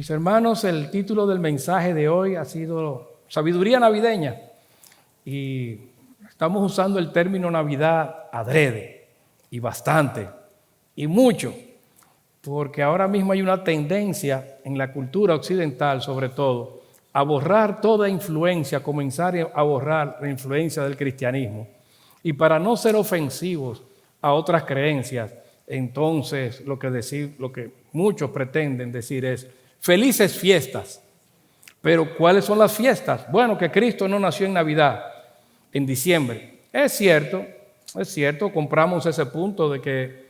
Mis hermanos, el título del mensaje de hoy ha sido Sabiduría Navideña. Y estamos usando el término Navidad adrede, y bastante, y mucho, porque ahora mismo hay una tendencia en la cultura occidental, sobre todo, a borrar toda influencia, comenzar a borrar la influencia del cristianismo. Y para no ser ofensivos a otras creencias, entonces lo que muchos pretenden decir es felices fiestas. Pero ¿cuáles son las fiestas? Bueno, que Cristo no nació en Navidad, en diciembre. Es cierto, compramos ese punto de que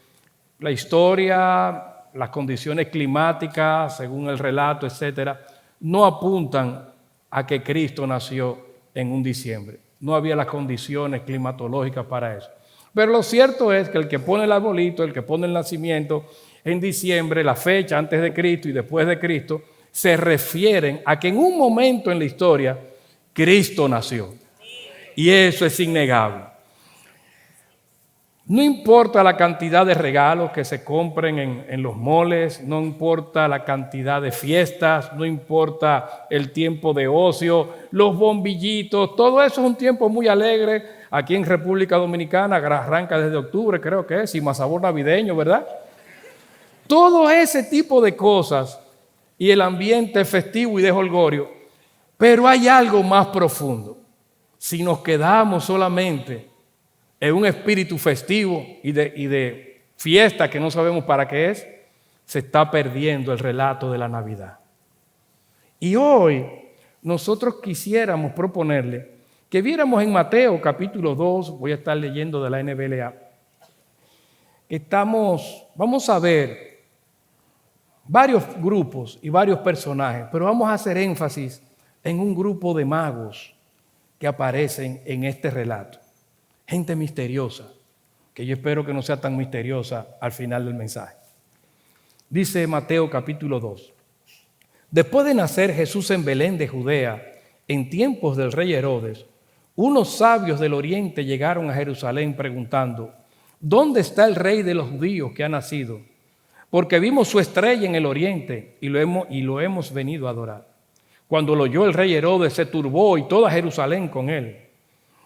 la historia, las condiciones climáticas, según el relato, etcétera, no apuntan a que Cristo nació en un diciembre. No había las condiciones climatológicas para eso. Pero lo cierto es que el que pone el arbolito, el que pone el nacimiento en diciembre, la fecha antes de Cristo y después de Cristo, se refieren a que en un momento en la historia Cristo nació. Y eso es innegable. No importa la cantidad de regalos que se compren en los moles, no importa la cantidad de fiestas, no importa el tiempo de ocio, los bombillitos, todo eso es un tiempo muy alegre. Aquí en República Dominicana arranca desde octubre, creo que es, y más sabor navideño, ¿verdad? Todo ese tipo de cosas y el ambiente festivo y de jolgorio, pero hay algo más profundo. Si nos quedamos solamente en un espíritu festivo y de fiesta que no sabemos para qué es, se está perdiendo el relato de la Navidad. Y hoy nosotros quisiéramos proponerle que viéramos en Mateo capítulo 2, voy a estar leyendo de la NBLA, vamos a ver varios grupos y varios personajes, pero vamos a hacer énfasis en un grupo de magos que aparecen en este relato. Gente misteriosa, que yo espero que no sea tan misteriosa al final del mensaje. Dice Mateo capítulo 2. Después de nacer Jesús en Belén de Judea, en tiempos del rey Herodes, unos sabios del oriente llegaron a Jerusalén preguntando: ¿dónde está el rey de los judíos que ha nacido? Porque vimos su estrella en el oriente y lo hemos venido a adorar. Cuando lo oyó el rey Herodes, se turbó y toda Jerusalén con él.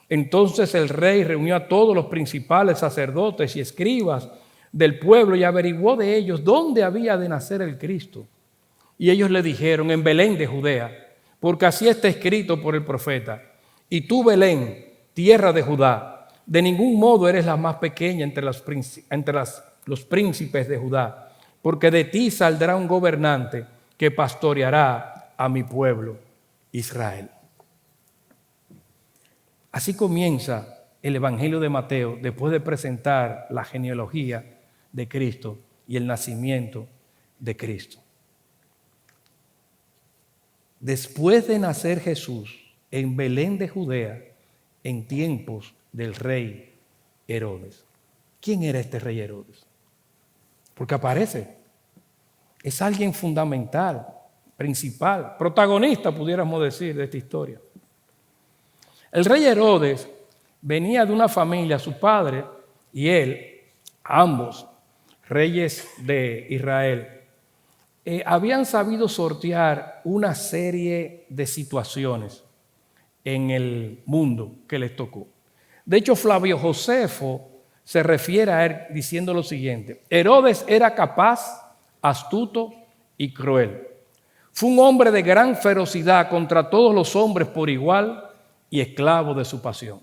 Entonces el rey reunió a todos los principales sacerdotes y escribas del pueblo y averiguó de ellos dónde había de nacer el Cristo. Y ellos le dijeron: en Belén de Judea, porque así está escrito por el profeta: y tú, Belén, tierra de Judá, de ningún modo eres la más pequeña entre los príncipes de Judá, porque de ti saldrá un gobernante que pastoreará a mi pueblo Israel. Así comienza el Evangelio de Mateo después de presentar la genealogía de Cristo y el nacimiento de Cristo. Después de nacer Jesús en Belén de Judea, en tiempos del rey Herodes. ¿Quién era este rey Herodes? Porque aparece. Es alguien fundamental, principal, protagonista, pudiéramos decir, de esta historia. El rey Herodes venía de una familia, su padre y él, ambos reyes de Israel, habían sabido sortear una serie de situaciones en el mundo que les tocó. De hecho, Flavio Josefo se refiere a él diciendo lo siguiente: Herodes era capaz, astuto y cruel. Fue un hombre de gran ferocidad contra todos los hombres por igual y esclavo de su pasión.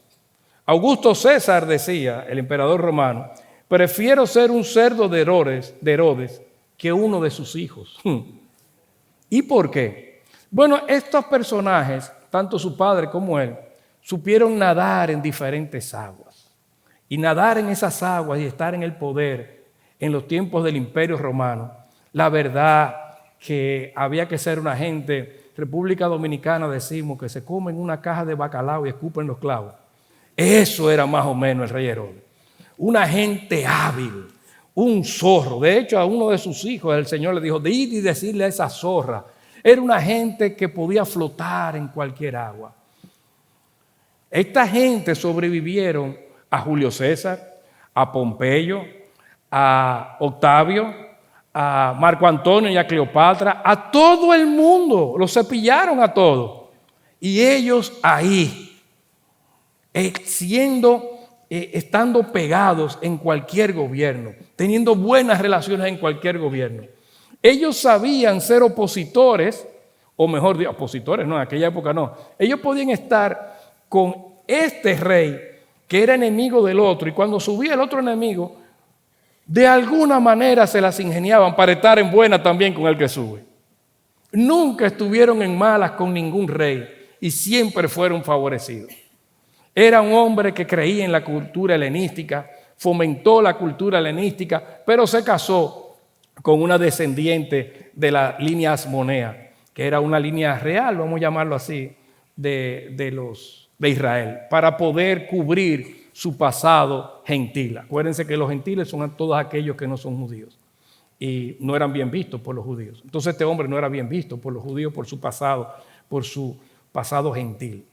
Augusto César decía, el emperador romano: prefiero ser un cerdo de Herodes que uno de sus hijos. ¿Y por qué? Bueno, estos personajes, tanto su padre como él, supieron nadar en diferentes aguas. Y nadar en esas aguas y estar en el poder en los tiempos del Imperio Romano, la verdad que había que ser una gente. República Dominicana decimos que se comen una caja de bacalao y escupen los clavos. Eso era más o menos el rey Herodes. Una gente hábil, un zorro. De hecho, a uno de sus hijos el Señor le dijo: ir y decirle a esa zorra. Era una gente que podía flotar en cualquier agua. Esta gente sobrevivieron a Julio César, a Pompeyo, a Octavio, a Marco Antonio y a Cleopatra, a todo el mundo, los cepillaron a todos. Y ellos ahí, estando pegados en cualquier gobierno, teniendo buenas relaciones en cualquier gobierno. Ellos sabían ser opositores, o mejor dicho, opositores, no, en aquella época no. Ellos podían estar con este rey que era enemigo del otro, y cuando subía el otro enemigo, de alguna manera se las ingeniaban para estar en buena también con el que sube. Nunca estuvieron en malas con ningún rey y siempre fueron favorecidos. Era un hombre que creía en la cultura helenística, fomentó la cultura helenística, pero se casó con una descendiente de la línea asmonea, que era una línea real, vamos a llamarlo así, de Israel, para poder cubrir su pasado gentil. Acuérdense que los gentiles son todos aquellos que no son judíos y no eran bien vistos por los judíos. Entonces este hombre no era bien visto por los judíos por su pasado gentil.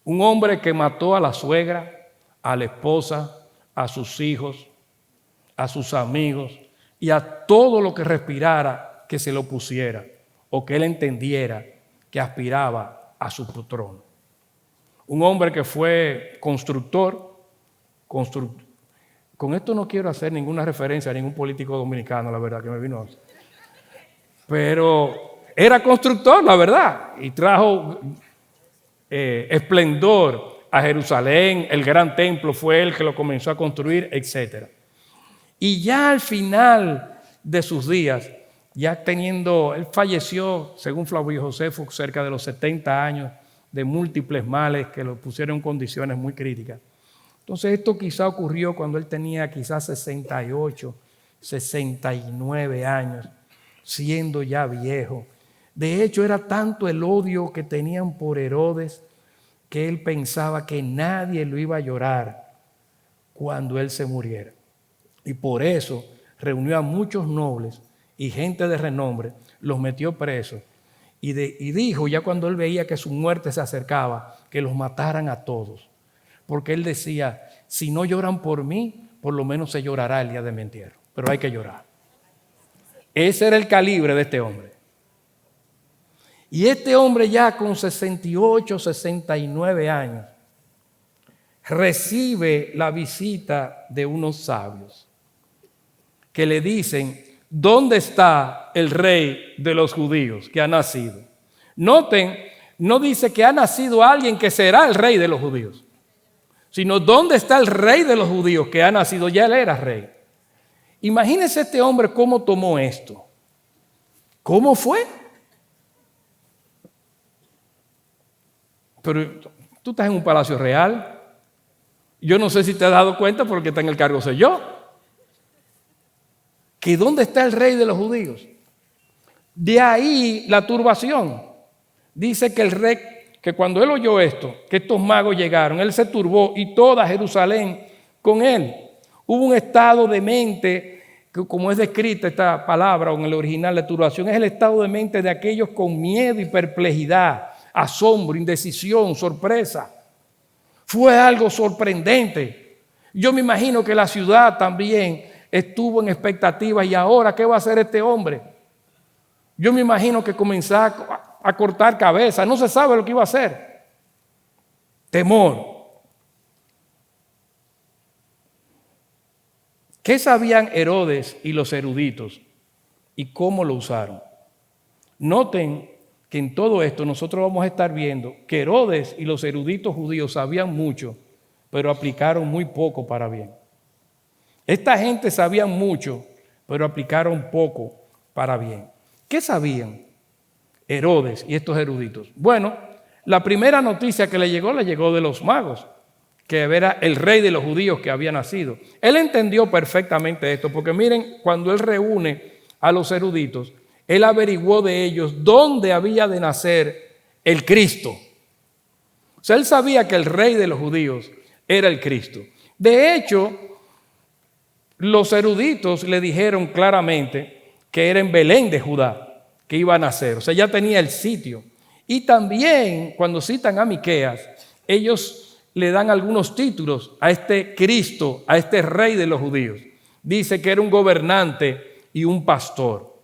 Un hombre que mató a la suegra, a la esposa, a sus hijos, a sus amigos y a todo lo que respirara que se lo pusiera o que él entendiera que aspiraba a su trono. Un hombre que fue constructor. Con esto no quiero hacer ninguna referencia a ningún político dominicano, la verdad, que me vino. Pero era constructor, la verdad, y trajo esplendor a Jerusalén. El gran templo fue él que lo comenzó a construir, etc. Y ya al final de sus días, él falleció, según Flavio Josefo, cerca de los 70 años, de múltiples males que lo pusieron en condiciones muy críticas. Entonces esto quizá ocurrió cuando él tenía quizás 68, 69 años, siendo ya viejo. De hecho, era tanto el odio que tenían por Herodes que él pensaba que nadie lo iba a llorar cuando él se muriera. Y por eso reunió a muchos nobles y gente de renombre, los metió presos y dijo, ya cuando él veía que su muerte se acercaba, que los mataran a todos. Porque él decía, si no lloran por mí, por lo menos se llorará el día de mi entierro. Pero hay que llorar. Ese era el calibre de este hombre. Y este hombre ya con 68, 69 años, recibe la visita de unos sabios que le dicen, ¿dónde está el rey de los judíos que ha nacido? Noten, no dice que ha nacido alguien que será el rey de los judíos, sino ¿dónde está el rey de los judíos que ha nacido? Ya él era rey. Imagínense este hombre cómo tomó esto. ¿Cómo fue? Pero tú estás en un palacio real. Yo no sé si te has dado cuenta porque está en el cargo soy yo. ¿Que dónde está el rey de los judíos? De ahí la turbación. Dice que el rey, que cuando él oyó esto, que estos magos llegaron, él se turbó y toda Jerusalén con él. Hubo un estado de mente, que como es descrita esta palabra o en el original, la turbación es el estado de mente de aquellos con miedo y perplejidad, asombro, indecisión, sorpresa. Fue algo sorprendente. Yo me imagino que la ciudad también estuvo en expectativa. ¿Y ahora qué va a hacer este hombre? Yo me imagino que comenzó a cortar cabeza. No se sabe lo que iba a hacer. Temor. ¿Qué sabían Herodes y los eruditos y cómo lo usaron? Noten que en todo esto nosotros vamos a estar viendo que Herodes y los eruditos judíos sabían mucho, pero aplicaron muy poco para bien. Esta gente sabía mucho, pero aplicaron poco para bien. ¿Qué sabían Herodes y estos eruditos? Bueno, la primera noticia que le llegó de los magos, que era el rey de los judíos que había nacido. Él entendió perfectamente esto, porque miren, cuando él reúne a los eruditos, él averiguó de ellos dónde había de nacer el Cristo. O sea, él sabía que el rey de los judíos era el Cristo. De hecho, los eruditos le dijeron claramente que era en Belén de Judá que iba a nacer. O sea, ya tenía el sitio. Y también, cuando citan a Miqueas, ellos le dan algunos títulos a este Cristo, a este rey de los judíos. Dice que era un gobernante y un pastor.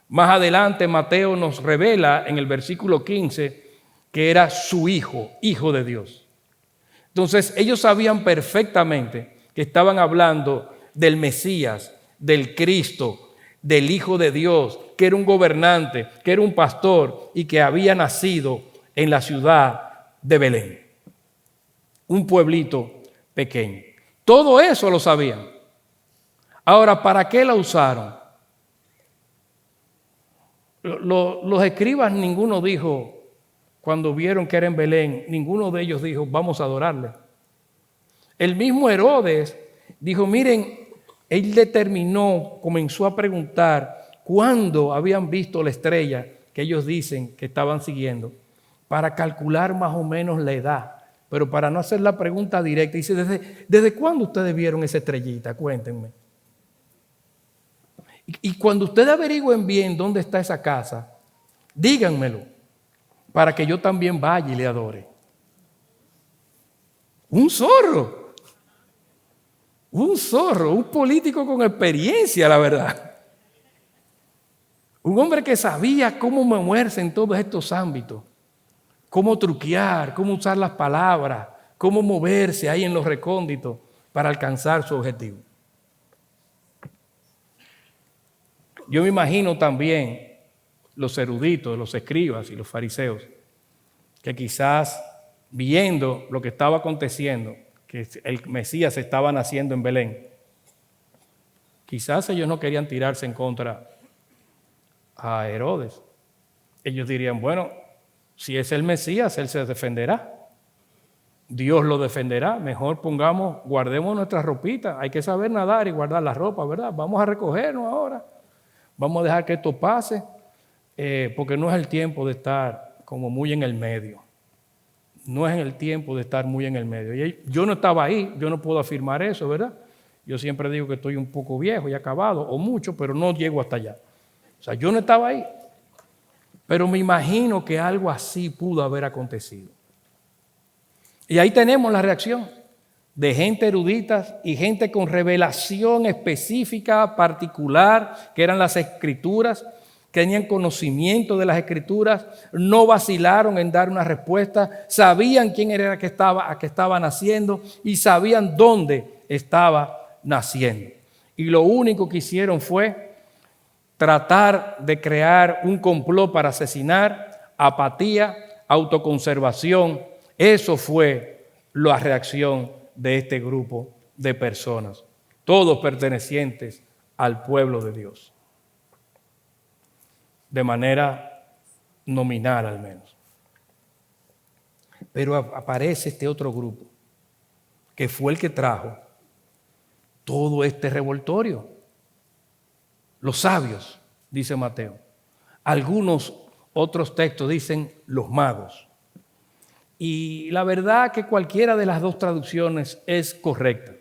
Más adelante Mateo nos revela en el versículo 15 que era su hijo, hijo de Dios. Entonces ellos sabían perfectamente que estaban hablando del Mesías, del Cristo, del Hijo de Dios, que era un gobernante, que era un pastor y que había nacido en la ciudad de Belén, un pueblito pequeño. Todo eso lo sabían. Ahora, ¿para qué la usaron? Los escribas, ninguno dijo, cuando vieron que era en Belén, ninguno de ellos dijo, vamos a adorarle. El mismo Herodes dijo, miren, él determinó, comenzó a preguntar cuándo habían visto la estrella que ellos dicen que estaban siguiendo, para calcular más o menos la edad, pero para no hacer la pregunta directa. Dice, ¿desde cuándo ustedes vieron esa estrellita? Cuéntenme. Y cuando ustedes averigüen bien dónde está esa casa, díganmelo, para que yo también vaya y le adore. Un zorro, un político con experiencia, la verdad. Un hombre que sabía cómo moverse en todos estos ámbitos, cómo truquear, cómo usar las palabras, cómo moverse ahí en los recónditos para alcanzar su objetivo. Yo me imagino también los eruditos, los escribas y los fariseos, que quizás viendo lo que estaba aconteciendo, que el Mesías estaba naciendo en Belén, quizás ellos no querían tirarse en contra a Herodes. Ellos dirían, bueno, si es el Mesías, él se defenderá. Dios lo defenderá. Mejor guardemos nuestras ropitas. Hay que saber nadar y guardar la ropa, ¿verdad? Vamos a recogernos ahora. Vamos a dejar que esto pase, porque no es el tiempo de estar como muy en el medio. No es el tiempo de estar muy en el medio. Y yo no estaba ahí, yo no puedo afirmar eso, ¿verdad? Yo siempre digo que estoy un poco viejo y acabado, o mucho, pero no llego hasta allá. O sea, yo no estaba ahí. Pero me imagino que algo así pudo haber acontecido. Y ahí tenemos la reacción de gente erudita y gente con revelación específica, particular, que eran las Escrituras, que tenían conocimiento de las Escrituras, no vacilaron en dar una respuesta, sabían quién era que estaba naciendo y sabían dónde estaba naciendo. Y lo único que hicieron fue tratar de crear un complot para asesinar, apatía, autoconservación. Eso fue la reacción de este grupo de personas, todos pertenecientes al pueblo de Dios, de manera nominal al menos. Pero aparece este otro grupo, que fue el que trajo todo este revoltorio. Los sabios, dice Mateo. Algunos otros textos dicen los magos. Y la verdad que cualquiera de las dos traducciones es correcta.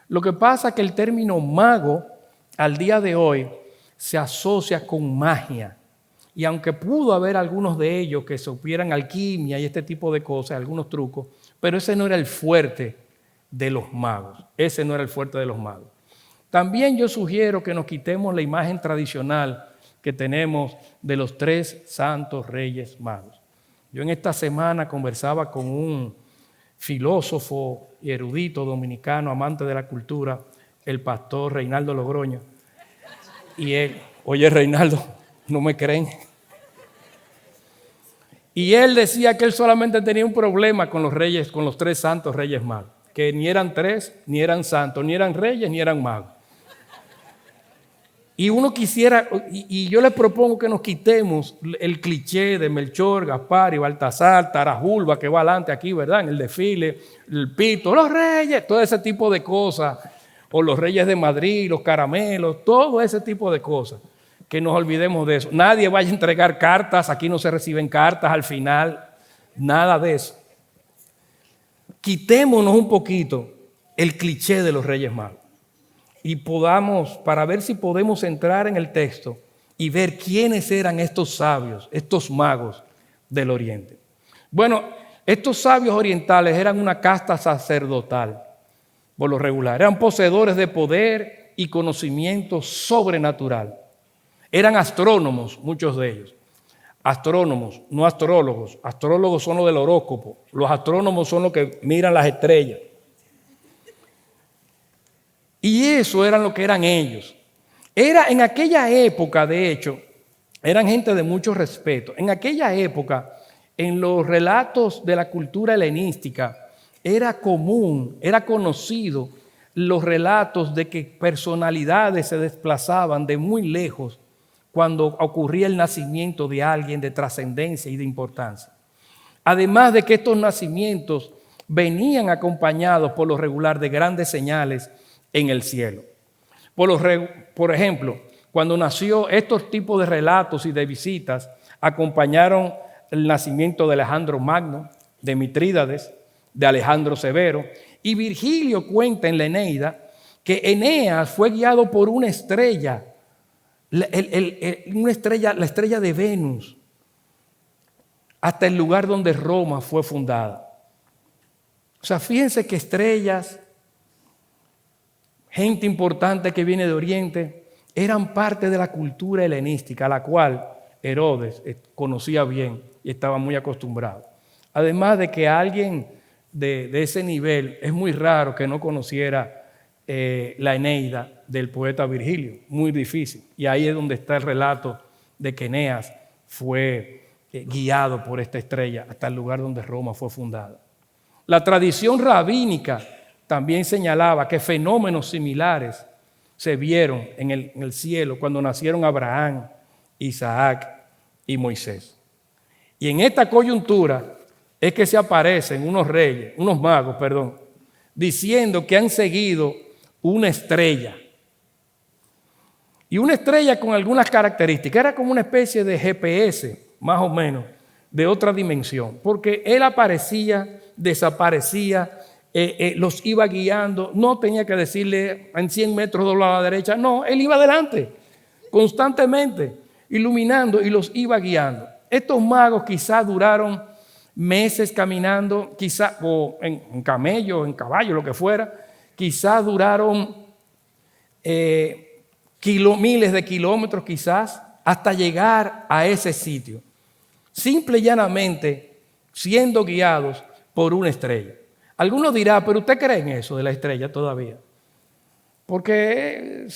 Lo que pasa es que el término mago al día de hoy se asocia con magia. Y aunque pudo haber algunos de ellos que supieran alquimia y este tipo de cosas, algunos trucos, pero ese no era el fuerte de los magos. Ese no era el fuerte de los magos. También yo sugiero que nos quitemos la imagen tradicional que tenemos de los 3 santos reyes magos. Yo en esta semana conversaba con un filósofo y erudito dominicano, amante de la cultura, el pastor Reinaldo Logroño. Y él, oye Reinaldo, no me creen. Y él decía que él solamente tenía un problema con los reyes, con los 3 santos reyes magos, que ni eran 3, ni eran santos, ni eran reyes, ni eran magos. Y uno quisiera, y yo les propongo que nos quitemos el cliché de Melchor, Gaspar y Baltasar, Tarajulba, que va adelante aquí, ¿verdad? En el desfile, el pito, los reyes, todo ese tipo de cosas, o los reyes de Madrid, los caramelos, todo ese tipo de cosas, que nos olvidemos de eso. Nadie vaya a entregar cartas, aquí no se reciben cartas al final, nada de eso. Quitémonos un poquito el cliché de los reyes magos. Y para ver si podemos entrar en el texto y ver quiénes eran estos sabios, estos magos del Oriente. Bueno, estos sabios orientales eran una casta sacerdotal, por lo regular. Eran poseedores de poder y conocimiento sobrenatural. Eran astrónomos, muchos de ellos. Astrónomos, no astrólogos. Astrólogos son los del horóscopo. Los astrónomos son los que miran las estrellas. Y eso eran lo que eran ellos. Era en aquella época, de hecho, eran gente de mucho respeto. En aquella época, en los relatos de la cultura helenística, era común, era conocido los relatos de que personalidades se desplazaban de muy lejos cuando ocurría el nacimiento de alguien de trascendencia y de importancia. Además de que estos nacimientos venían acompañados por lo regular de grandes señales en el cielo. Por ejemplo, cuando nació, estos tipos de relatos y de visitas acompañaron el nacimiento de Alejandro Magno, de Mitrídates, de Alejandro Severo, y Virgilio cuenta en la Eneida que Eneas fue guiado por una estrella, la estrella de Venus, hasta el lugar donde Roma fue fundada. O sea, fíjense que estrellas, gente importante que viene de Oriente, eran parte de la cultura helenística, a la cual Herodes conocía bien y estaba muy acostumbrado. Además de que alguien de ese nivel es muy raro que no conociera la Eneida del poeta Virgilio, muy difícil. Y ahí es donde está el relato de que Eneas fue guiado por esta estrella hasta el lugar donde Roma fue fundada. La tradición rabínica también señalaba que fenómenos similares se vieron en el cielo cuando nacieron Abraham, Isaac y Moisés. Y en esta coyuntura es que se aparecen unos magos, diciendo que han seguido una estrella. Y una estrella con algunas características, era como una especie de GPS, más o menos, de otra dimensión, porque él aparecía, desaparecía, los iba guiando, no tenía que decirle en 100 metros dobla a la derecha, no, él iba adelante, constantemente, iluminando y los iba guiando. Estos magos quizás duraron meses caminando, quizás, o en camello, en caballo, lo que fuera, quizás duraron miles de kilómetros quizás, hasta llegar a ese sitio, simple y llanamente siendo guiados por una estrella. Algunos dirán, pero ¿usted cree en eso de la estrella todavía? Porque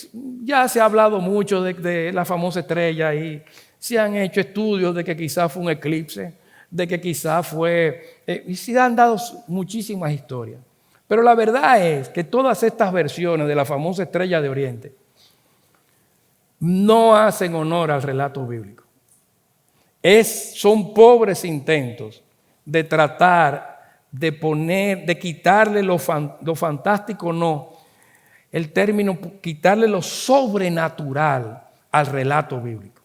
ya se ha hablado mucho de la famosa estrella y se han hecho estudios de que quizás fue un eclipse, de que quizás fue... y se han dado muchísimas historias. Pero la verdad es que todas estas versiones de la famosa estrella de Oriente no hacen honor al relato bíblico. Son pobres intentos de tratar de quitarle lo fantástico, no, el término, quitarle lo sobrenatural al relato bíblico.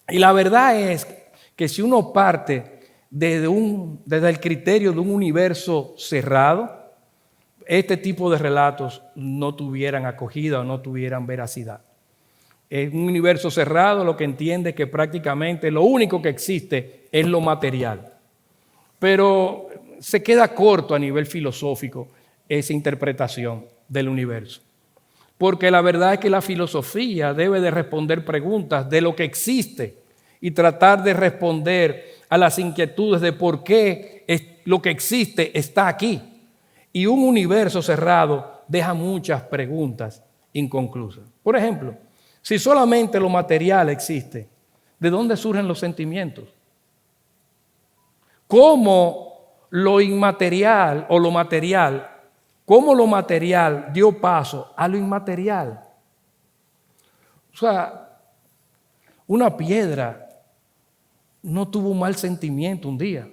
Y la verdad es que si uno parte desde el criterio de un universo cerrado, este tipo de relatos no tuvieran acogida o no tuvieran veracidad. En un universo cerrado lo que entiende es que prácticamente lo único que existe es lo material. Pero se queda corto a nivel filosófico esa interpretación del universo. Porque la verdad es que la filosofía debe de responder preguntas de lo que existe y tratar de responder a las inquietudes de por qué lo que existe está aquí. Y un universo cerrado deja muchas preguntas inconclusas. Por ejemplo, si solamente lo material existe, ¿de dónde surgen los sentimientos? ¿Cómo lo inmaterial o lo material, cómo lo material dio paso a lo inmaterial? O sea, una piedra no tuvo un mal sentimiento un día.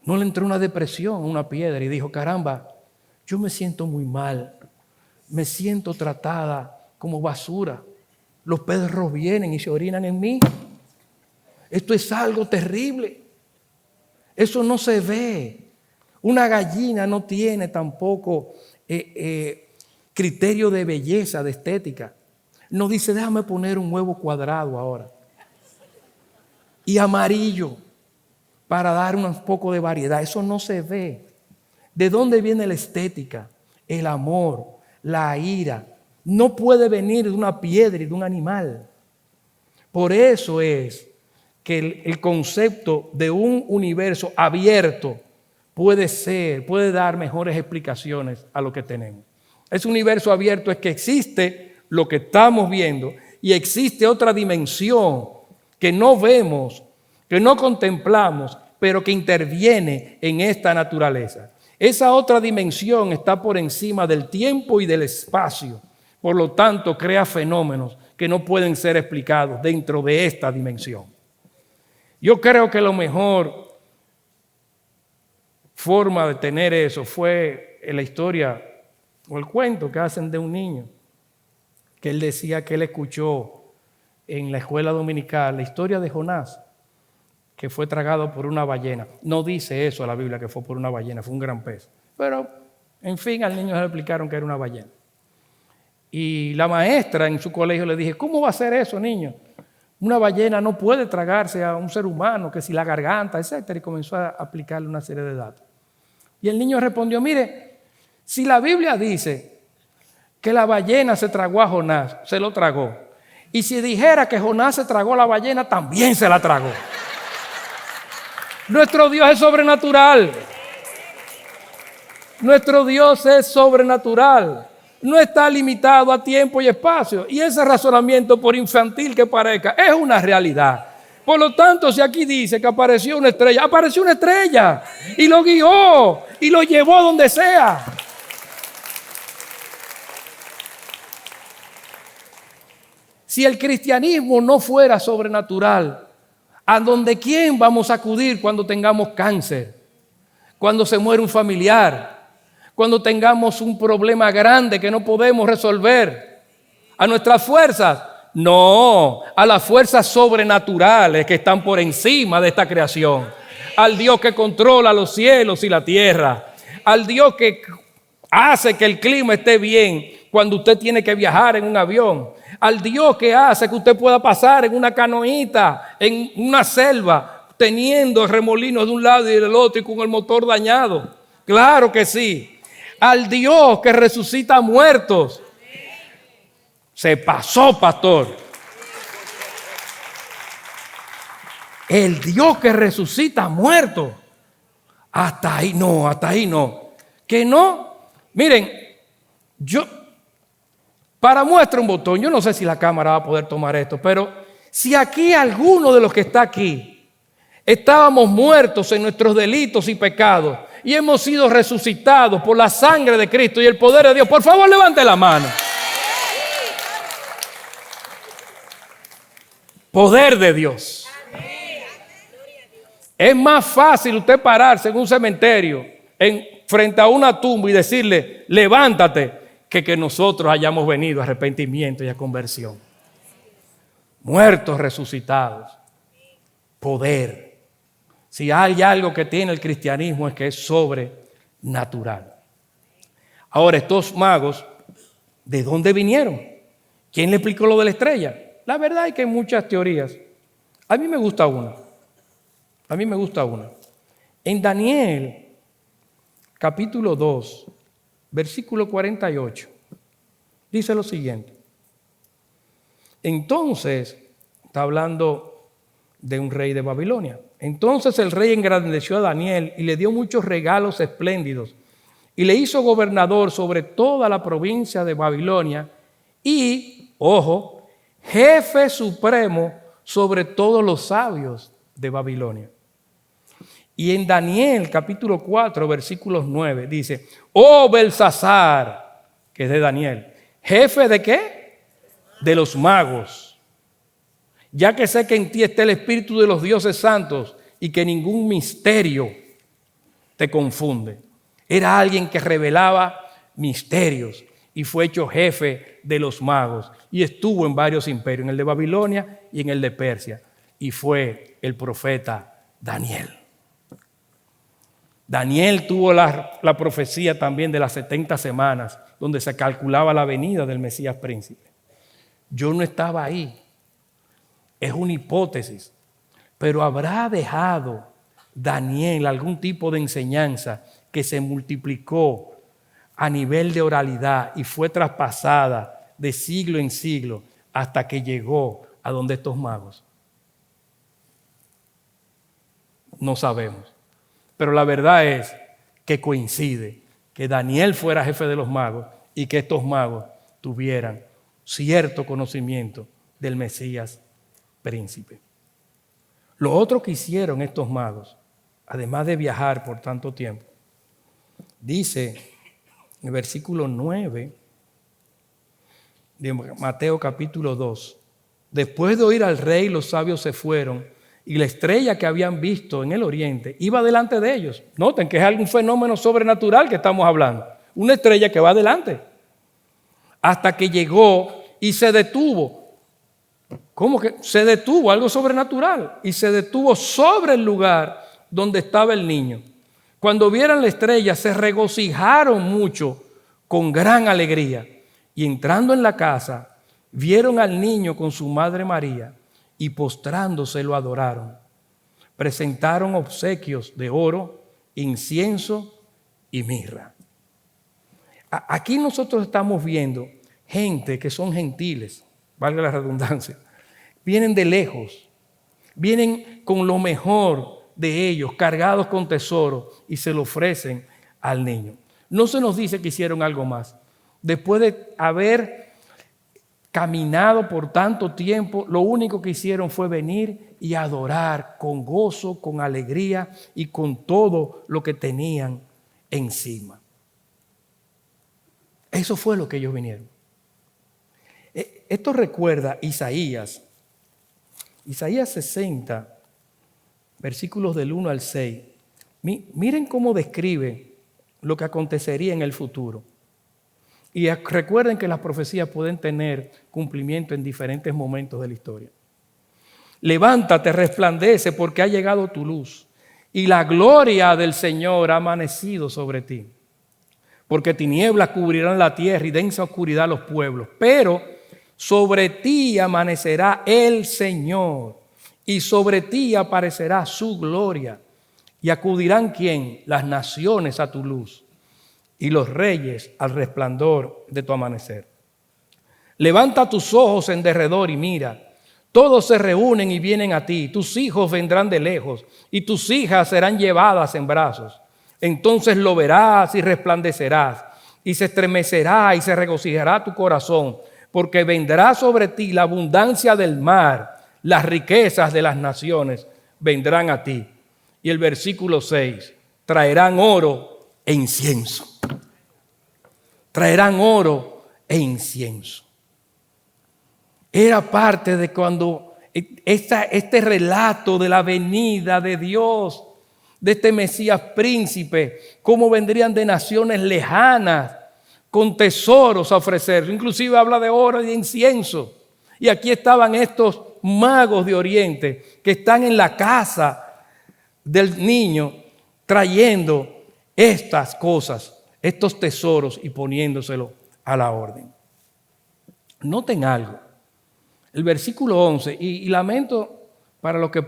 No le entró una depresión a una piedra y dijo, caramba, yo me siento muy mal, me siento tratada como basura. Los perros vienen y se orinan en mí. Esto es algo terrible. Eso no se ve. Una gallina no tiene tampoco criterio de belleza, de estética. No dice, déjame poner un huevo cuadrado ahora. Y amarillo, para dar un poco de variedad. Eso no se ve. ¿De dónde viene la estética? El amor, la ira, No puede venir de una piedra y de un animal. Por eso es que el concepto de un universo abierto puede dar mejores explicaciones a lo que tenemos. Ese universo abierto es que existe lo que estamos viendo y existe otra dimensión que no vemos, que no contemplamos, pero que interviene en esta naturaleza. Esa otra dimensión está por encima del tiempo y del espacio. Por lo tanto, crea fenómenos que no pueden ser explicados dentro de esta dimensión. Yo creo que la mejor forma de tener eso fue en la historia o el cuento que hacen de un niño, que él decía que él escuchó en la escuela dominical la historia de Jonás, que fue tragado por una ballena. No dice eso la Biblia, que fue por una ballena, fue un gran pez. Pero, en fin, al niño se le explicaron que era una ballena. Y la maestra en su colegio le dije, ¿cómo va a ser eso, niño? Una ballena no puede tragarse a un ser humano, que si la garganta, etcétera. Y comenzó a aplicarle una serie de datos. Y el niño respondió, mire, si la Biblia dice que la ballena se tragó a Jonás, se lo tragó. Y si dijera que Jonás se tragó a la ballena, también se la tragó. Nuestro Dios es sobrenatural. Nuestro Dios es sobrenatural. No está limitado a tiempo y espacio. Y ese razonamiento, por infantil que parezca, es una realidad. Por lo tanto, si aquí dice que apareció una estrella y lo guió y lo llevó donde sea. Si el cristianismo no fuera sobrenatural, ¿a dónde quién vamos a acudir cuando tengamos cáncer? Cuando se muere un familiar, cuando tengamos un problema grande que no podemos resolver. ¿A nuestras fuerzas? No, a las fuerzas sobrenaturales que están por encima de esta creación. Al Dios que controla los cielos y la tierra. Al Dios que hace que el clima esté bien cuando usted tiene que viajar en un avión. Al Dios que hace que usted pueda pasar en una canoita, en una selva, teniendo remolinos de un lado y del otro y con el motor dañado. Claro que sí. Al Dios que resucita muertos. Se pasó, pastor. El Dios que resucita muertos. Hasta ahí no. Que no. Miren, para muestra un botón, yo no sé si la cámara va a poder tomar esto, pero si aquí alguno de los que está aquí estábamos muertos en nuestros delitos y pecados y hemos sido resucitados por la sangre de Cristo y el poder de Dios, por favor levante la mano. Poder de Dios. Es más fácil usted pararse en un cementerio, frente a una tumba y decirle, levántate, que nosotros hayamos venido a arrepentimiento y a conversión. Muertos resucitados. Poder. Si hay algo que tiene el cristianismo es que es sobrenatural. Ahora, estos magos, ¿de dónde vinieron? ¿Quién le explicó lo de la estrella? La verdad es que hay muchas teorías. A mí me gusta una. En Daniel, capítulo 2, versículo 48, dice lo siguiente. Entonces, está hablando de un rey de Babilonia. Entonces el rey engrandeció a Daniel y le dio muchos regalos espléndidos y le hizo gobernador sobre toda la provincia de Babilonia y, ojo, jefe supremo sobre todos los sabios de Babilonia. Y en Daniel capítulo 4 versículos 9 dice, oh Belsasar, que es de Daniel, jefe de ¿qué? De los magos. Ya que sé que en ti está el espíritu de los dioses santos y que ningún misterio te confunde. Era alguien que revelaba misterios y fue hecho jefe de los magos y estuvo en varios imperios, en el de Babilonia y en el de Persia, y fue el profeta Daniel. Daniel tuvo la profecía también de las 70 semanas, donde se calculaba la venida del Mesías príncipe. Yo no estaba ahí. Es una hipótesis, pero habrá dejado Daniel algún tipo de enseñanza que se multiplicó a nivel de oralidad y fue traspasada de siglo en siglo hasta que llegó a donde estos magos. No sabemos. Pero la verdad es que coincide que Daniel fuera jefe de los magos y que estos magos tuvieran cierto conocimiento del Mesías príncipe. Lo otro que hicieron estos magos, además de viajar por tanto tiempo, dice en el versículo 9 de Mateo capítulo 2, después de oír al rey, los sabios se fueron y la estrella que habían visto en el oriente iba delante de ellos. Noten que es algún fenómeno sobrenatural que estamos hablando. Una estrella que va delante. Hasta que llegó y se detuvo. ¿Cómo que se detuvo? Algo sobrenatural. Y se detuvo sobre el lugar donde estaba el niño. Cuando vieron la estrella se regocijaron mucho con gran alegría. Y entrando en la casa, vieron al niño con su madre María y postrándose lo adoraron. Presentaron obsequios de oro, incienso y mirra. Aquí nosotros estamos viendo gente que son gentiles, valga la redundancia, vienen de lejos, vienen con lo mejor de ellos, cargados con tesoro, y se lo ofrecen al niño. No se nos dice que hicieron algo más. Después de haber caminado por tanto tiempo, lo único que hicieron fue venir y adorar con gozo, con alegría y con todo lo que tenían encima. Eso fue lo que ellos vinieron. Esto recuerda Isaías 60, versículos del 1 al 6. Miren cómo describe lo que acontecería en el futuro. Y recuerden que las profecías pueden tener cumplimiento en diferentes momentos de la historia. Levántate, resplandece, porque ha llegado tu luz, y la gloria del Señor ha amanecido sobre ti. Porque tinieblas cubrirán la tierra y densa oscuridad los pueblos. Pero sobre ti amanecerá el Señor, y sobre ti aparecerá su gloria. Y acudirán ¿quién? Las naciones a tu luz, y los reyes al resplandor de tu amanecer. Levanta tus ojos en derredor y mira. Todos se reúnen y vienen a ti. Tus hijos vendrán de lejos y tus hijas serán llevadas en brazos. Entonces lo verás y resplandecerás, y se estremecerá y se regocijará tu corazón, porque vendrá sobre ti la abundancia del mar, las riquezas de las naciones vendrán a ti. Y el versículo 6, traerán oro e incienso. Traerán oro e incienso. Era parte de cuando este relato de la venida de Dios, de este Mesías príncipe, cómo vendrían de naciones lejanas con tesoros a ofrecer. Inclusive habla de oro y de incienso. Y aquí estaban estos magos de Oriente que están en la casa del niño trayendo estas cosas, estos tesoros, y poniéndoselo a la orden. Noten algo. El versículo 11, y lamento para los que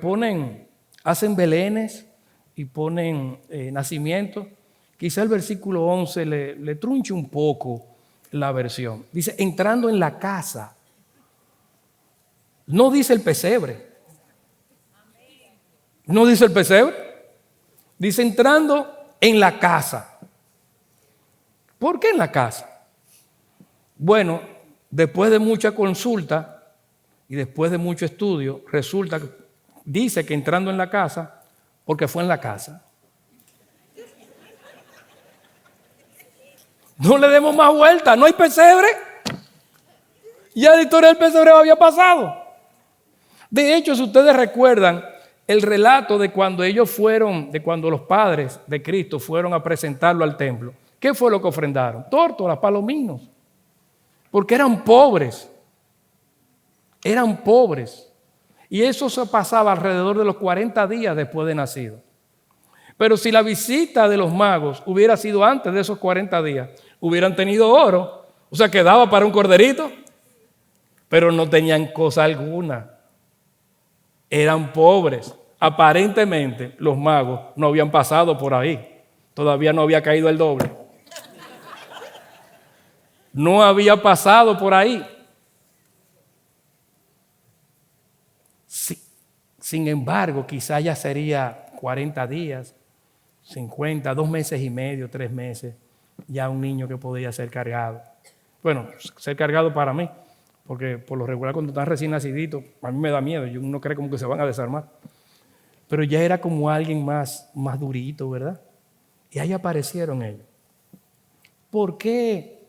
hacen belenes y ponen nacimiento, quizá el versículo 11 le trunche un poco la versión. Dice, entrando en la casa. No dice el pesebre. No dice el pesebre. Dice entrando en la casa. ¿Por qué en la casa? Bueno, después de mucha consulta y después de mucho estudio, dice que entrando en la casa, porque fue en la casa. No le demos más vuelta, no hay pesebre. Ya la historia del pesebre había pasado. De hecho, si ustedes recuerdan el relato de cuando cuando los padres de Cristo fueron a presentarlo al templo, ¿qué fue lo que ofrendaron? Tórtolas, palominos, porque eran pobres. Eran pobres. Y eso se pasaba alrededor de los 40 días después de nacido. Pero si la visita de los magos hubiera sido antes de esos 40 días, hubieran tenido oro, o sea, que daba para un corderito, pero no tenían cosa alguna. Eran pobres. Aparentemente los magos no habían pasado por ahí. Todavía no había caído el doble. no había pasado por ahí. Sin embargo, quizás ya sería 40 días, 50, 2 meses y medio, 3 meses, ya un niño que podía ser cargado. Bueno, ser cargado para mí, porque por lo regular cuando están recién naciditos, a mí me da miedo, uno cree como que se van a desarmar. Pero ya era como alguien más durito, ¿verdad? Y ahí aparecieron ellos. ¿Por qué?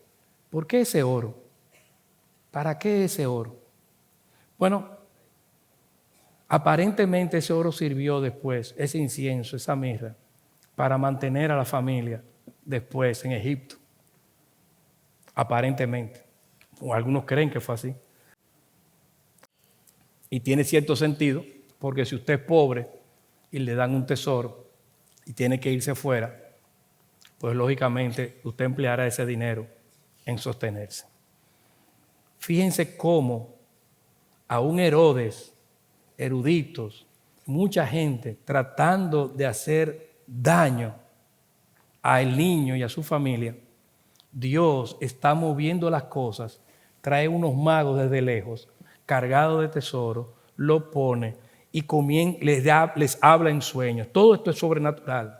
¿Por qué ese oro? ¿Para qué ese oro? Bueno, aparentemente ese oro sirvió después, ese incienso, esa mirra, para mantener a la familia después en Egipto. Aparentemente. O algunos creen que fue así. Y tiene cierto sentido, porque si usted es pobre y le dan un tesoro y tiene que irse fuera, pues lógicamente usted empleará ese dinero en sostenerse. Fíjense cómo aún Herodes, eruditos, mucha gente tratando de hacer daño al niño y a su familia, Dios está moviendo las cosas, trae unos magos desde lejos, cargados de tesoro, lo pone y les habla en sueños. Todo esto es sobrenatural.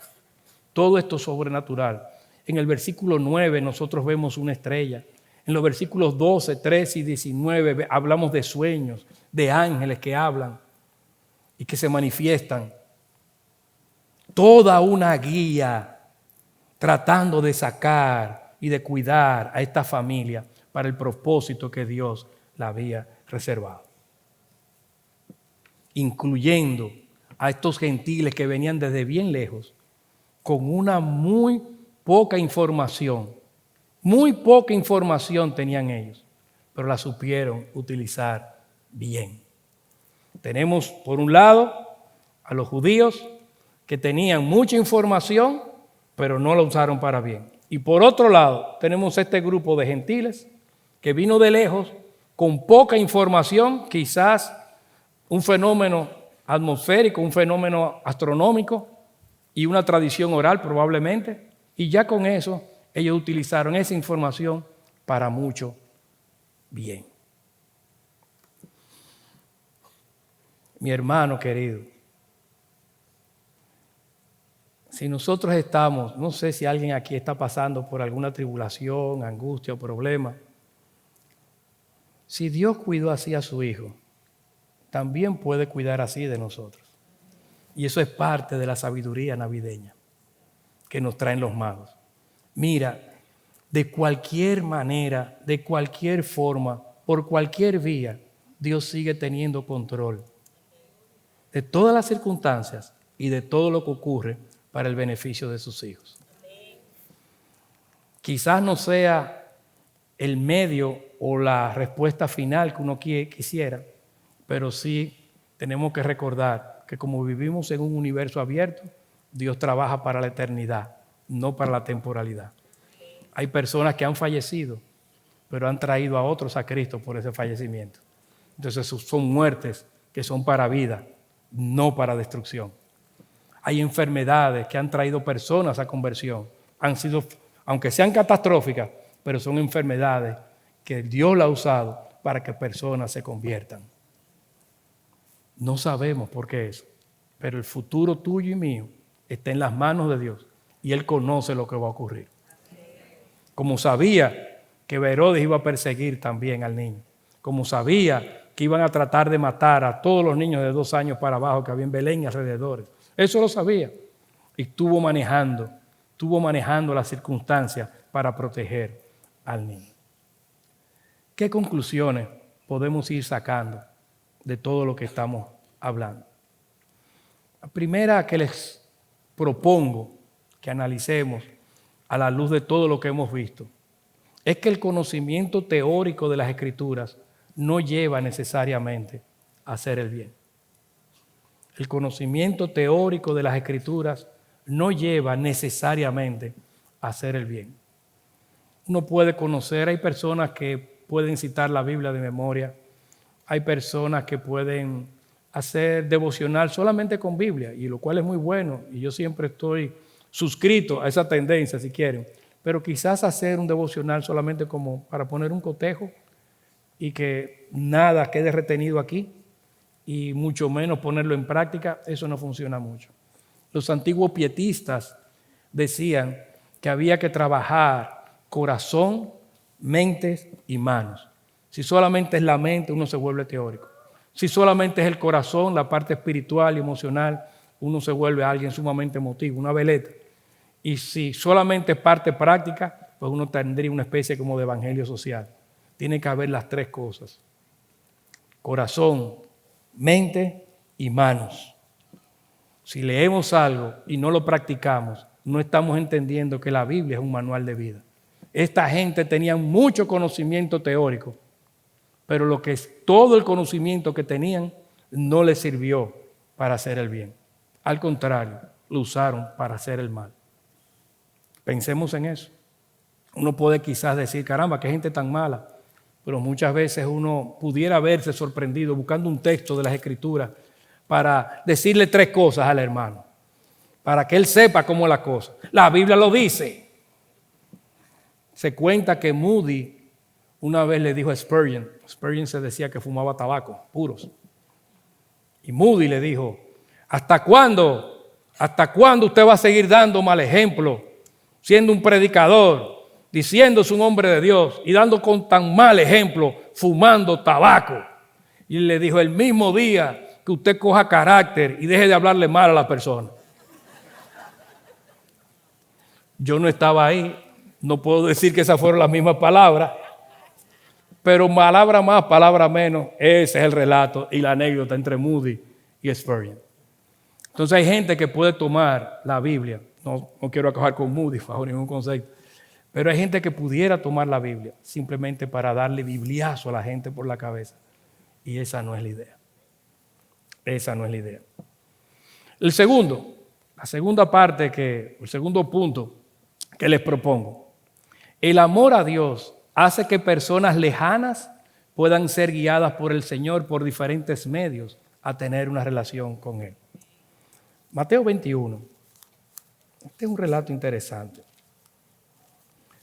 Todo esto es sobrenatural. En el versículo 9 nosotros vemos una estrella. En los versículos 12, 13 y 19 hablamos de sueños, de ángeles que hablan y que se manifiestan. Toda una guía tratando de sacar y de cuidar a esta familia para el propósito que Dios la había reservado. Incluyendo a estos gentiles que venían desde bien lejos con una muy poca información. Muy poca información tenían ellos, pero la supieron utilizar bien. Tenemos, por un lado, a los judíos que tenían mucha información, pero no la usaron para bien. Y por otro lado, tenemos este grupo de gentiles que vino de lejos con poca información, quizás un fenómeno atmosférico, un fenómeno astronómico y una tradición oral probablemente, y ya con eso ellos utilizaron esa información para mucho bien. Mi hermano querido, si nosotros estamos, no sé si alguien aquí está pasando por alguna tribulación, angustia o problema, si Dios cuidó así a su Hijo, también puede cuidar así de nosotros. Y eso es parte de la sabiduría navideña que nos traen los magos. Mira, de cualquier manera, de cualquier forma, por cualquier vía, Dios sigue teniendo control de todas las circunstancias y de todo lo que ocurre para el beneficio de sus hijos. Quizás no sea el medio o la respuesta final que uno quisiera, pero sí tenemos que recordar que como vivimos en un universo abierto, Dios trabaja para la eternidad, no para la temporalidad. Hay personas que han fallecido, pero han traído a otros a Cristo por ese fallecimiento. Entonces son muertes que son para vida, no para destrucción. Hay enfermedades que han traído personas a conversión. Han sido, aunque sean catastróficas, pero son enfermedades que Dios la ha usado para que personas se conviertan. No sabemos por qué eso, pero el futuro tuyo y mío está en las manos de Dios y Él conoce lo que va a ocurrir. Como sabía que Herodes iba a perseguir también al niño, como sabía que iban a tratar de matar a todos los niños de 2 años para abajo que había en Belén y alrededores, eso lo sabía y estuvo manejando las circunstancias para proteger al niño. ¿Qué conclusiones podemos ir sacando de todo lo que estamos hablando? La primera que les propongo que analicemos a la luz de todo lo que hemos visto es que el conocimiento teórico de las Escrituras no lleva necesariamente a hacer el bien. El conocimiento teórico de las Escrituras no lleva necesariamente a hacer el bien. Uno puede conocer, hay personas que pueden citar la Biblia de memoria, hay personas que pueden hacer devocional solamente con Biblia, y lo cual es muy bueno, y yo siempre estoy suscrito a esa tendencia, si quieren, pero quizás hacer un devocional solamente como para poner un cotejo y que nada quede retenido aquí y mucho menos ponerlo en práctica, eso no funciona mucho. Los antiguos pietistas decían que había que trabajar corazón, mentes y manos. Si solamente es la mente, uno se vuelve teórico. Si solamente es el corazón, la parte espiritual y emocional, uno se vuelve alguien sumamente emotivo, una veleta. Y si solamente es parte práctica, pues uno tendría una especie como de evangelio social. Tiene que haber las tres cosas: corazón, mente y manos. Si leemos algo y no lo practicamos, no estamos entendiendo que la Biblia es un manual de vida. Esta gente tenía mucho conocimiento teórico, pero todo el conocimiento que tenían no les sirvió para hacer el bien. Al contrario, lo usaron para hacer el mal. Pensemos en eso. Uno puede quizás decir, caramba, qué gente tan mala, pero muchas veces uno pudiera verse sorprendido buscando un texto de las Escrituras para decirle tres cosas al hermano, para que él sepa cómo es la cosa. La Biblia lo dice. Se cuenta que Moody una vez le dijo a Spurgeon se decía que fumaba tabaco, puros. Y Moody le dijo, ¿hasta cuándo usted va a seguir dando mal ejemplo, siendo un predicador, diciéndose un hombre de Dios y dando con tan mal ejemplo, fumando tabaco? Y le dijo, el mismo día que usted coja carácter y deje de hablarle mal a la persona. Yo no estaba ahí, no puedo decir que esas fueron las mismas palabras, pero palabra más, palabra menos, ese es el relato y la anécdota entre Moody y Spurgeon. Entonces hay gente que puede tomar la Biblia, no quiero acabar con Moody bajo ningún concepto, pero hay gente que pudiera tomar la Biblia simplemente para darle bibliazo a la gente por la cabeza. Y esa no es la idea. Esa no es la idea. La segunda parte, el segundo punto que les propongo. El amor a Dios hace que personas lejanas puedan ser guiadas por el Señor por diferentes medios a tener una relación con Él. Mateo 21. Este es un relato interesante.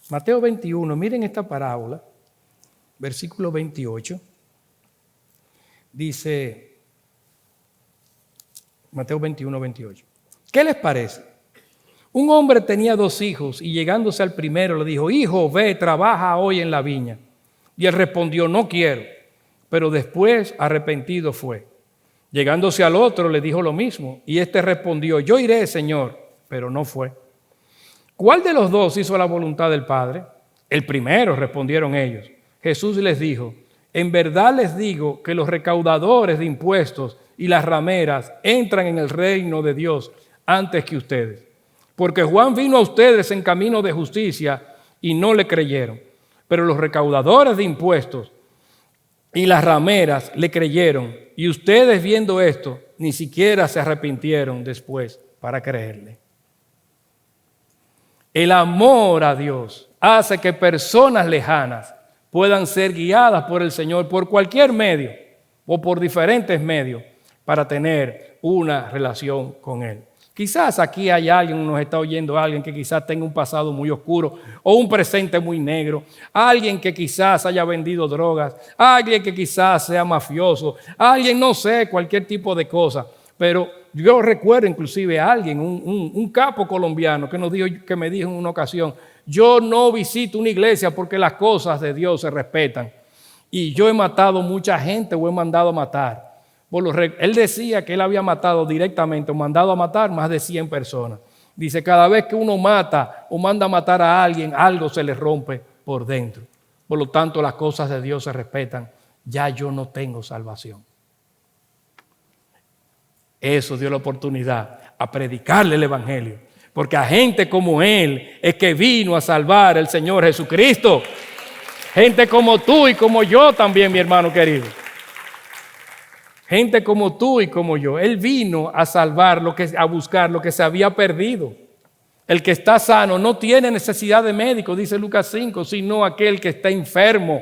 Mateo 21, miren esta parábola, versículo 28. Dice, Mateo 21, 28. ¿Qué les parece? Un hombre tenía 2 hijos y llegándose al primero le dijo, hijo, ve, trabaja hoy en la viña. Y él respondió, no quiero. Pero después arrepentido fue. Llegándose al otro le dijo lo mismo y éste respondió, yo iré, Señor, pero no fue. ¿Cuál de los 2 hizo la voluntad del Padre? El primero, respondieron ellos. Jesús les dijo, en verdad les digo que los recaudadores de impuestos y las rameras entran en el reino de Dios antes que ustedes. Porque Juan vino a ustedes en camino de justicia y no le creyeron. Pero los recaudadores de impuestos y las rameras le creyeron. Y ustedes viendo esto, ni siquiera se arrepintieron después para creerle. El amor a Dios hace que personas lejanas puedan ser guiadas por el Señor por cualquier medio o por diferentes medios para tener una relación con Él. Quizás aquí hay alguien, nos está oyendo alguien que quizás tenga un pasado muy oscuro o un presente muy negro, alguien que quizás haya vendido drogas, alguien que quizás sea mafioso, alguien, no sé, cualquier tipo de cosa. Pero yo recuerdo inclusive a alguien, un capo colombiano que me dijo en una ocasión, yo no visito una iglesia porque las cosas de Dios se respetan. Y yo he matado mucha gente o he mandado a matar. Él decía que él había matado directamente o mandado a matar más de 100 personas. Dice, cada vez que uno mata o manda a matar a alguien, algo se le rompe por dentro. Por lo tanto, las cosas de Dios se respetan. Ya yo no tengo salvación. Eso dio la oportunidad a predicarle el evangelio. Porque a gente como él es que vino a salvar el Señor Jesucristo. Gente como tú y como yo también, mi hermano querido. Gente como tú y como yo. Él vino a salvar, a buscar lo que se había perdido. El que está sano no tiene necesidad de médico, dice Lucas 5, sino aquel que está enfermo.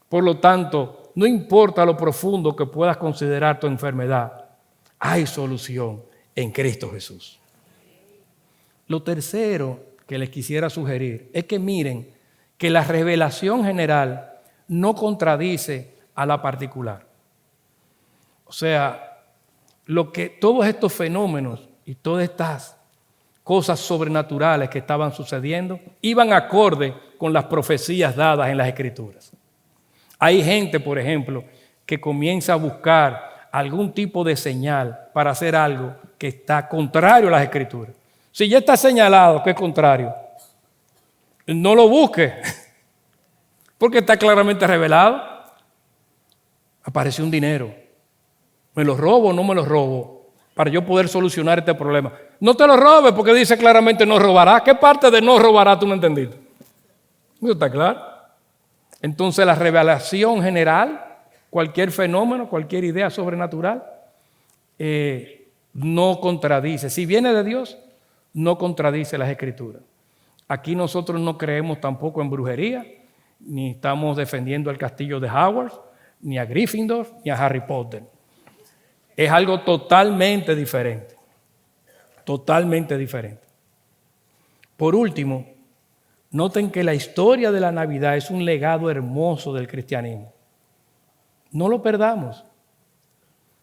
Por lo tanto, no importa lo profundo que puedas considerar tu enfermedad, hay solución en Cristo Jesús. Lo tercero que les quisiera sugerir es que miren que la revelación general no contradice a la particular. O sea, todos estos fenómenos y todas estas cosas sobrenaturales que estaban sucediendo iban acorde con las profecías dadas en las Escrituras. Hay gente, por ejemplo, que comienza a buscar algún tipo de señal para hacer algo que está contrario a las Escrituras. Si ya está señalado que es contrario, no lo busque, porque está claramente revelado. Apareció un dinero. ¿Me lo robo o no me lo robo? Para yo poder solucionar este problema. No te lo robes porque dice claramente no robará. ¿Qué parte de no robará tú no entendiste? ¿Eso está claro? Entonces la revelación general, cualquier fenómeno, cualquier idea sobrenatural, no contradice. Si viene de Dios, no contradice las Escrituras. Aquí nosotros no creemos tampoco en brujería, ni estamos defendiendo el castillo de Hogwarts, ni a Gryffindor, ni a Harry Potter. Es algo totalmente diferente. Totalmente diferente. Por último, noten que la historia de la Navidad es un legado hermoso del cristianismo. No lo perdamos.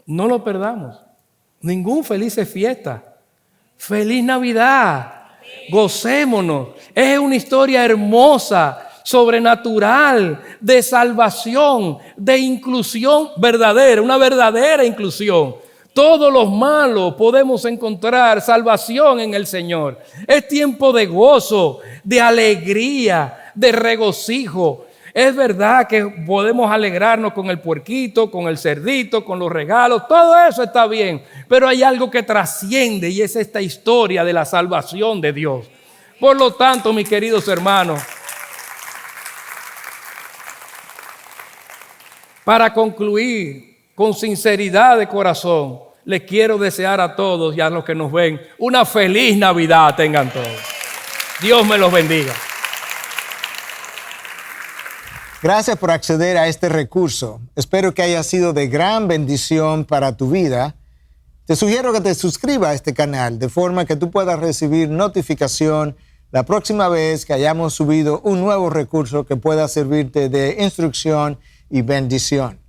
No lo perdamos. Ningún feliz fiesta. ¡Feliz Navidad! Gocémonos. Es una historia hermosa, sobrenatural, de salvación, de inclusión verdadera, una verdadera inclusión. Todos los malos podemos encontrar salvación en el Señor. Es tiempo de gozo, de alegría, de regocijo. Es verdad que podemos alegrarnos con el puerquito, con el cerdito, con los regalos, todo eso está bien, pero hay algo que trasciende y es esta historia de la salvación de Dios. Por lo tanto, mis queridos hermanos, para concluir con sinceridad de corazón, les quiero desear a todos y a los que nos ven una feliz Navidad tengan todos. Dios me los bendiga. Gracias por acceder a este recurso. Espero que haya sido de gran bendición para tu vida. Te sugiero que te suscribas a este canal de forma que tú puedas recibir notificación la próxima vez que hayamos subido un nuevo recurso que pueda servirte de instrucción y bendición.